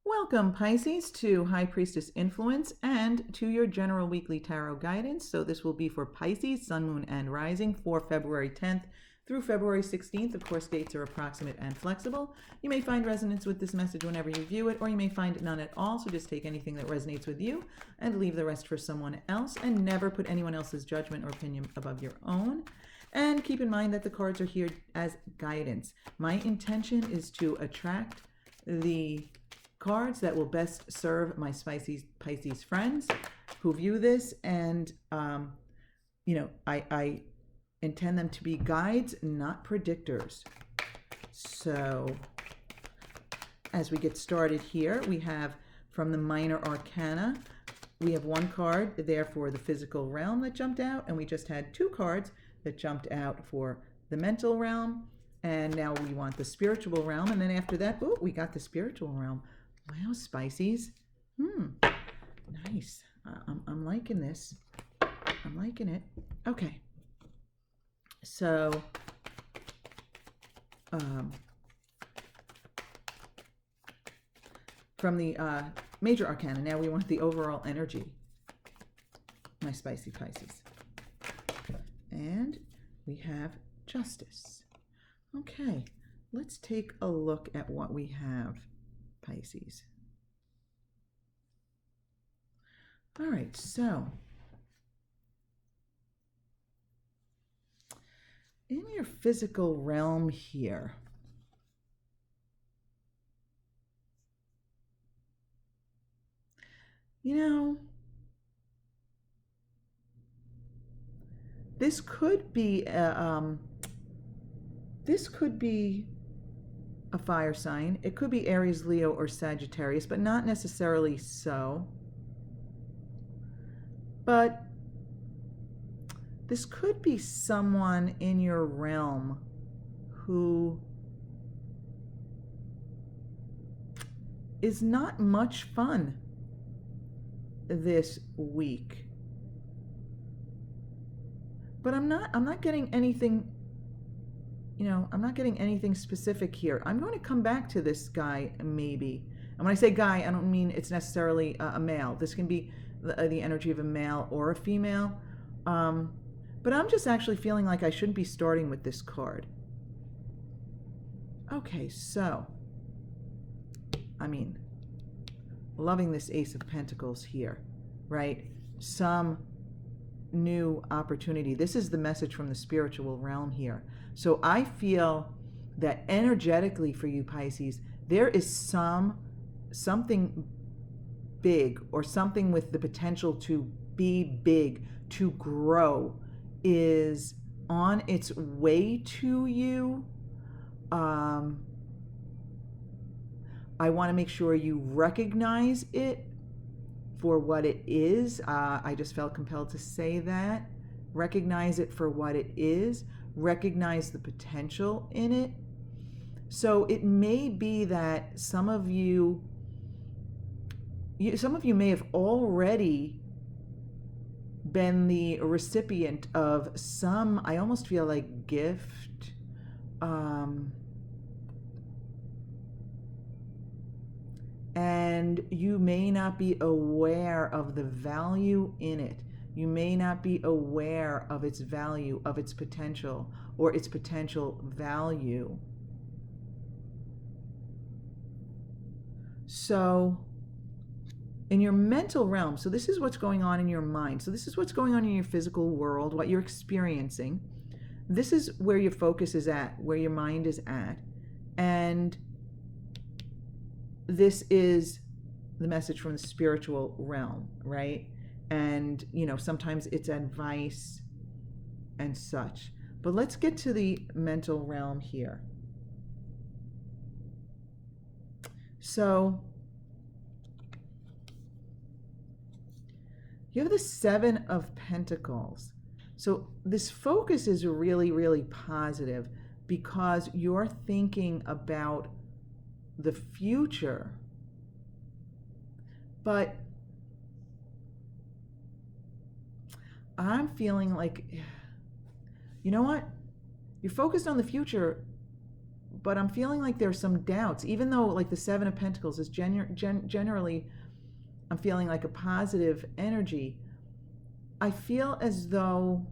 Welcome, Pisces, to High Priestess Influence and to your general weekly tarot guidance. So this will be for Pisces, Sun, Moon, and Rising for February 10th through February 16th. Of course, dates are approximate and flexible. You may find resonance with this message whenever you view it, or you may find none at all. So just take anything that resonates with you and leave the rest for someone else, and never put anyone else's judgment or opinion above your own. And keep in mind that the cards are here as guidance. My intention is to attract the cards that will best serve my Pisces friends who view this, and I intend them to be guides, not predictors. So as we get started here, we have from the minor arcana, we have one card there for the physical realm that jumped out, and we just had two cards that jumped out for the mental realm, and now we want the spiritual realm. And then after that, we got the spiritual realm. Wow, Pisces. Nice. I'm liking this. I'm liking it. Okay. So, from the major arcana, now we want the overall energy, my spicy Pisces. And we have justice. Okay, let's take a look at what we have, Pisces. All right, so in your physical realm here, this could be a fire sign. It could be Aries, Leo, or Sagittarius, but not necessarily so. But this could be someone in your realm who is not much fun this week. But I'm not getting anything, I'm not getting anything specific here. I'm going to come back to this guy maybe. And when I say guy, I don't mean it's necessarily a male. This can be the energy of a male or a female. But I'm just actually feeling like I shouldn't be starting with this card. Okay, so, loving this Ace of Pentacles here, right? Some new opportunity. This is the message from the spiritual realm here. So I feel that energetically for you, Pisces, there is something big, or something with the potential to be big, to grow, is on its way to you. I want to make sure you recognize it for what it is. I just felt compelled to say that. Recognize it for what it is. Recognize the potential in it. So it may be that some of you may have already been the recipient of some, I almost feel like, gift. And you may not be aware of the value in it. You may not be aware of its value, of its potential, or its potential value. So in your mental realm, so this is what's going on in your mind. So this is what's going on in your physical world, what you're experiencing. This is where your focus is at, where your mind is at. And this is the message from the spiritual realm, right? And, sometimes it's advice and such. But let's get to the mental realm here. So you have the Seven of Pentacles. So this focus is really, really positive because you're thinking about the future. But I'm feeling like, you know what? You're focused on the future, but I'm feeling like there's some doubts, even though like the Seven of Pentacles is generally, I'm feeling like a positive energy. I feel as though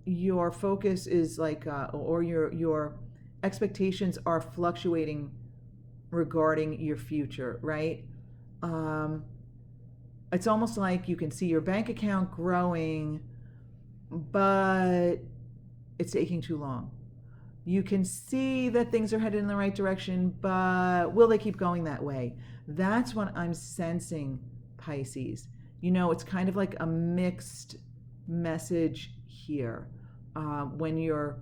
your focus is like, or your expectations are fluctuating regarding your future, right? It's almost like you can see your bank account growing, but it's taking too long. You can see that things are headed in the right direction, but will they keep going that way? That's what I'm sensing, Pisces. It's kind of like a mixed message here. When you're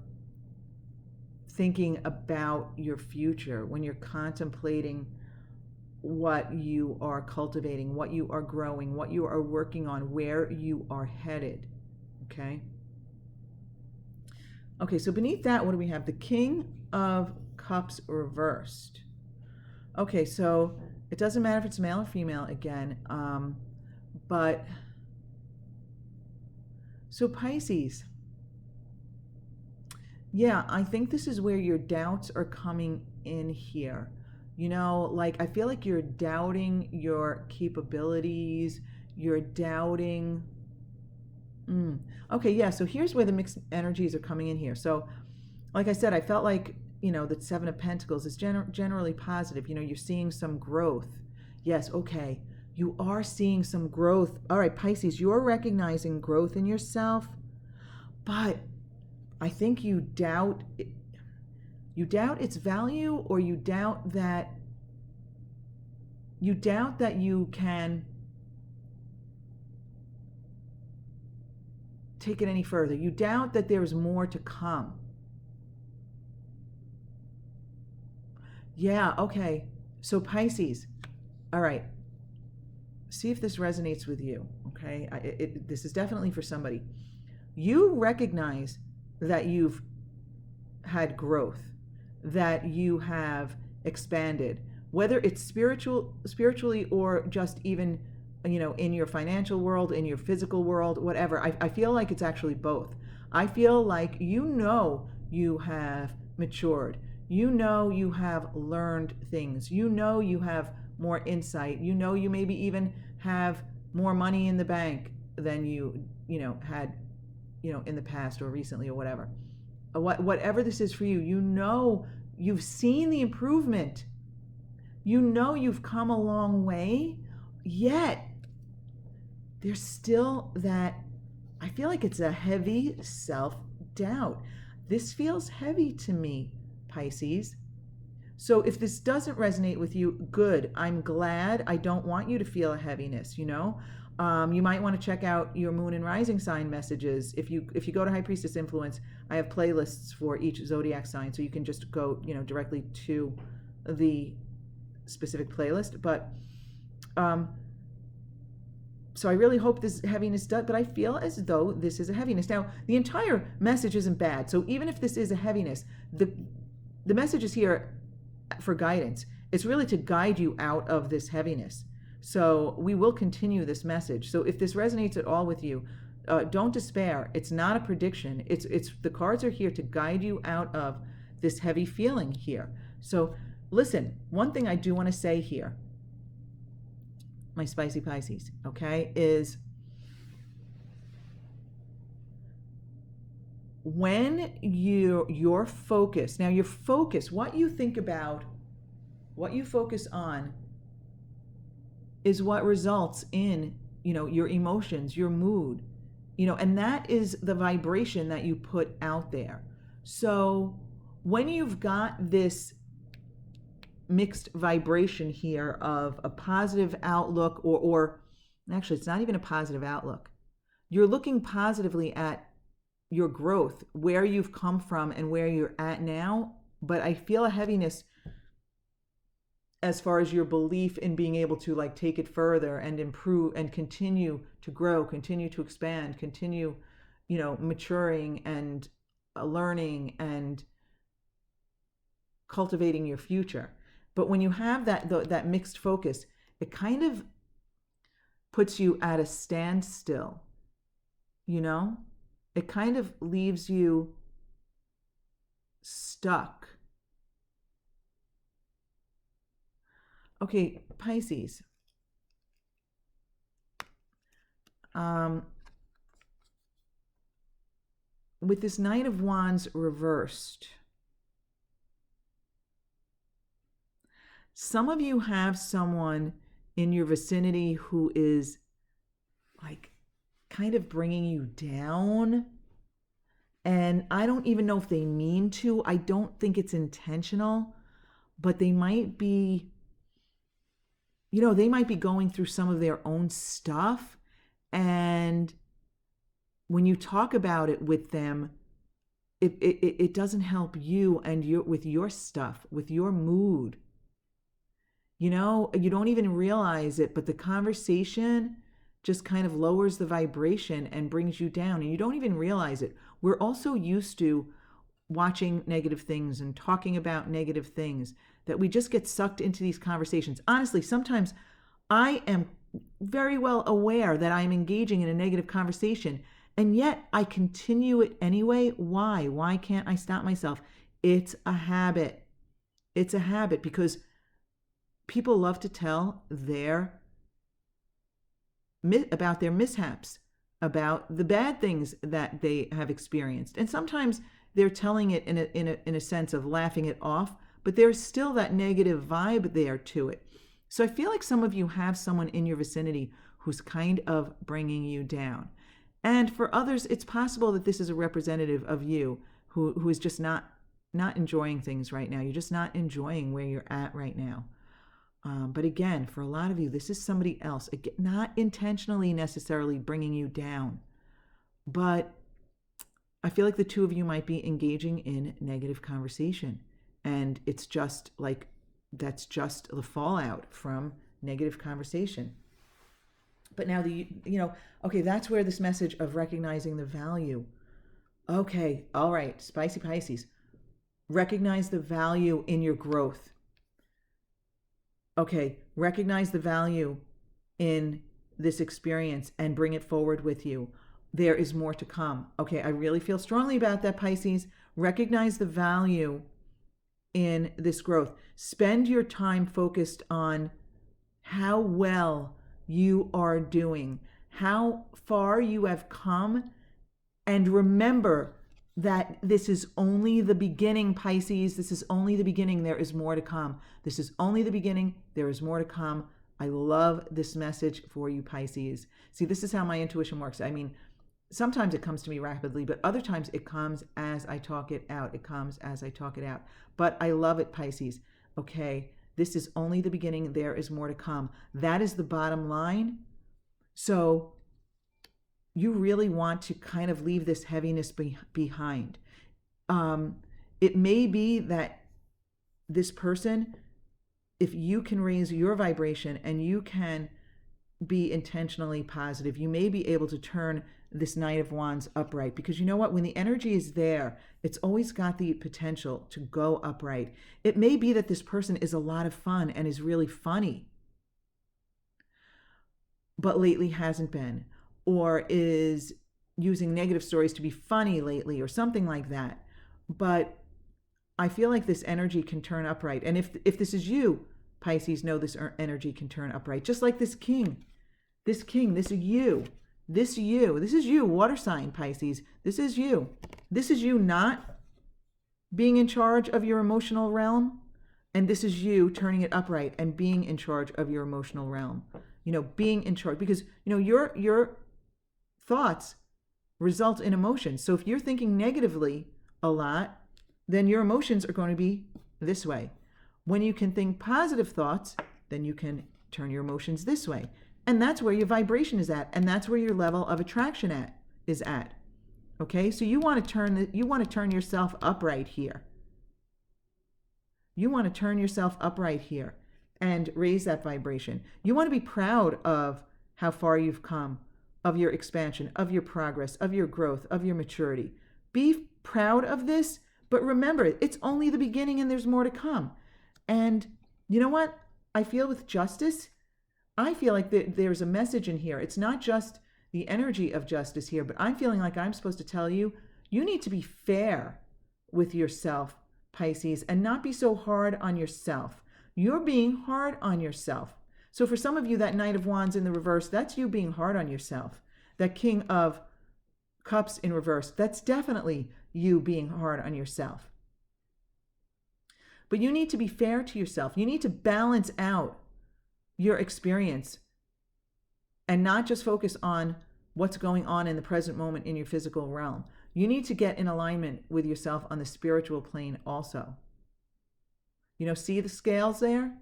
thinking about your future, when you're contemplating what you are cultivating, what you are growing, what you are working on, where you are headed, okay? Okay, so beneath that, what do we have? The King of Cups reversed. Okay, so it doesn't matter if it's male or female again, but so Pisces, yeah, I think this is where your doubts are coming in here. Like I feel like you're doubting your capabilities, you're doubting. Okay, yeah, so here's where the mixed energies are coming in here. So, like I said, I felt like, the Seven of Pentacles is generally positive. You're seeing some growth. Yes, okay, you are seeing some growth. All right, Pisces, you're recognizing growth in yourself, but I think you doubt its value, or you doubt that you can take it any further. You doubt that there's more to come. Yeah, okay. So Pisces, all right. See if this resonates with you, okay? This is definitely for somebody. You recognize that you've had growth, that you have expanded, whether it's spiritually, or just even, in your financial world, in your physical world, whatever. I feel like it's actually both. I feel like you have matured. You have learned things. You have more insight. You maybe even have more money in the bank than you had, in the past or recently or whatever. Whatever this is for you, you've seen the improvement. You've come a long way, yet there's still that, I feel like it's a heavy self-doubt. This feels heavy to me, Pisces. So if this doesn't resonate with you, good. I'm glad. I don't want you to feel a heaviness, You might want to check out your moon and rising sign messages. If you go to High Priestess Influence, I have playlists for each zodiac sign, so you can just go, directly to the specific playlist. But so I really hope this heaviness does, but I feel as though this is a heaviness. Now, the entire message isn't bad. So even if this is a heaviness, the message is here for guidance. It's really to guide you out of this heaviness. So we will continue this message. So if this resonates at all with you, don't despair. It's not a prediction. It's the cards are here to guide you out of this heavy feeling here. So listen, one thing I do want to say here, my spicy Pisces, okay, is when your focus, now your focus, what you think about, what you focus on is what results in, your emotions, your mood, and that is the vibration that you put out there. So when you've got this mixed vibration here of a positive outlook, or actually it's not even a positive outlook, you're looking positively at your growth, where you've come from and where you're at now, but I feel a heaviness as far as your belief in being able to like take it further and improve and continue to grow, continue to expand, continue, maturing and learning and cultivating your future. But when you have that mixed focus, it kind of puts you at a standstill, It kind of leaves you stuck. Okay, Pisces. With this Knight of Wands reversed, some of you have someone in your vicinity who is like kind of bringing you down. And I don't even know if they mean to. I don't think it's intentional, but they might be, they might be going through some of their own stuff. And when you talk about it with them, it doesn't help you and with your stuff, with your mood. You don't even realize it, but the conversation just kind of lowers the vibration and brings you down, and you don't even realize it. We're also used to watching negative things and talking about negative things that we just get sucked into these conversations. Honestly, sometimes I am very well aware that I'm engaging in a negative conversation, and yet I continue it anyway. Why? Why can't I stop myself? It's a habit. It's a habit because people love to tell about their mishaps, about the bad things that they have experienced. And sometimes they're telling it in a sense of laughing it off, but there's still that negative vibe there to it. So I feel like some of you have someone in your vicinity who's kind of bringing you down. And for others, it's possible that this is a representative of you who is just not enjoying things right now. You're just not enjoying where you're at right now. But again, for a lot of you, this is somebody else, again, not intentionally necessarily bringing you down, but I feel like the two of you might be engaging in negative conversation, and it's just like, that's just the fallout from negative conversation. But now okay, that's where this message of recognizing the value. Okay, all right, spicy Pisces, recognize the value in your growth. Okay, recognize the value in this experience and bring it forward with you. There is more to come. Okay, I really feel strongly about that, Pisces. Recognize the value in this growth. Spend your time focused on how well you are doing, how far you have come, and remember that this is only the beginning, Pisces. This is only the beginning. There is more to come. This is only the beginning. There is more to come. I love this message for you, Pisces. See, this is how my intuition works. I mean, sometimes it comes to me rapidly, but other times it comes as I talk it out. It comes as I talk it out. But I love it, Pisces. Okay, this is only the beginning. There is more to come. That is the bottom line. So you really want to kind of leave this heaviness behind. It may be that this person, if you can raise your vibration and you can be intentionally positive, you may be able to turn this Knight of Wands upright, because you know what? When the energy is there, it's always got the potential to go upright. It may be that this person is a lot of fun and is really funny, but lately hasn't been, or is using negative stories to be funny lately, or something like that. But I feel like this energy can turn upright. And if this is you, Pisces, know this energy can turn upright. Just like this king, this is you. This is you, water sign, Pisces. This is you. This is you not being in charge of your emotional realm. And this is you turning it upright and being in charge of your emotional realm. Being in charge, because, your thoughts result in emotions. So if you're thinking negatively a lot, then your emotions are going to be this way. When you can think positive thoughts, then you can turn your emotions this way. And that's where your vibration is at. And that's where your level of attraction is at. Okay? So you want to turn yourself upright here. You want to turn yourself upright here and raise that vibration. You want to be proud of how far you've come, of your expansion, of your progress, of your growth, of your maturity. Be proud of this, but remember, it's only the beginning and there's more to come. And you know what? I feel with justice, I feel like there's a message in here. It's not just the energy of justice here, but I'm feeling like I'm supposed to tell you, you need to be fair with yourself, Pisces, and not be so hard on yourself. You're being hard on yourself. So for some of you, that Knight of Wands in the reverse, that's you being hard on yourself. That King of Cups in reverse, that's definitely you being hard on yourself. But you need to be fair to yourself. You need to balance out your experience and not just focus on what's going on in the present moment in your physical realm. You need to get in alignment with yourself on the spiritual plane also. See the scales there?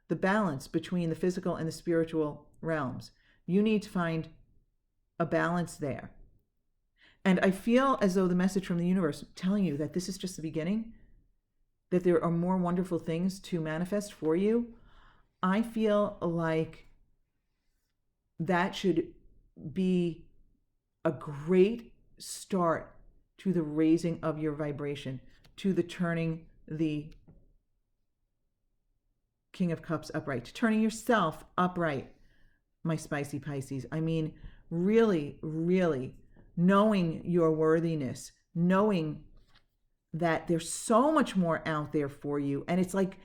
The balance between the physical and the spiritual realms. You need to find a balance there. And I feel as though the message from the universe telling you that this is just the beginning, that there are more wonderful things to manifest for you. I feel like that should be a great start to the raising of your vibration, to the turning the King of Cups upright, to turning yourself upright, my spicy Pisces. I mean, really, really knowing your worthiness, knowing that there's so much more out there for you. And it's like,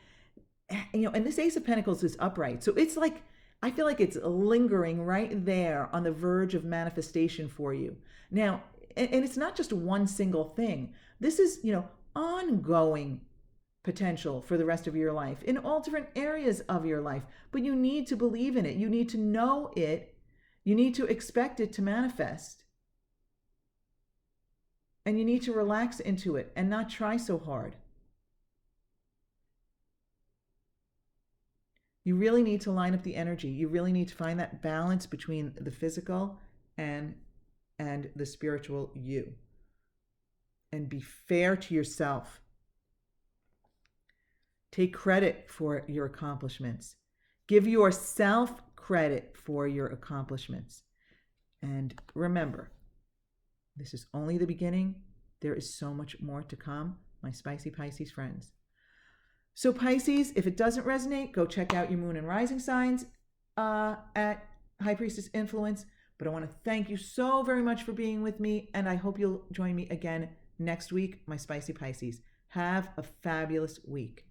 and this Ace of Pentacles is upright. So it's like, I feel like it's lingering right there on the verge of manifestation for you. Now, and it's not just one single thing. This is, ongoing potential for the rest of your life in all different areas of your life. But you need to believe in it. You need to know it. You need to expect it to manifest. And you need to relax into it and not try so hard. You really need to line up the energy. You really need to find that balance between the physical and the spiritual you. And be fair to yourself. Take credit for your accomplishments. Give yourself credit for your accomplishments. And remember, this is only the beginning. There is so much more to come, my spicy Pisces friends. So Pisces, if it doesn't resonate, go check out your moon and rising signs at High Priestess Influence. But I want to thank you so very much for being with me, and I hope you'll join me again next week, my spicy Pisces. Have a fabulous week.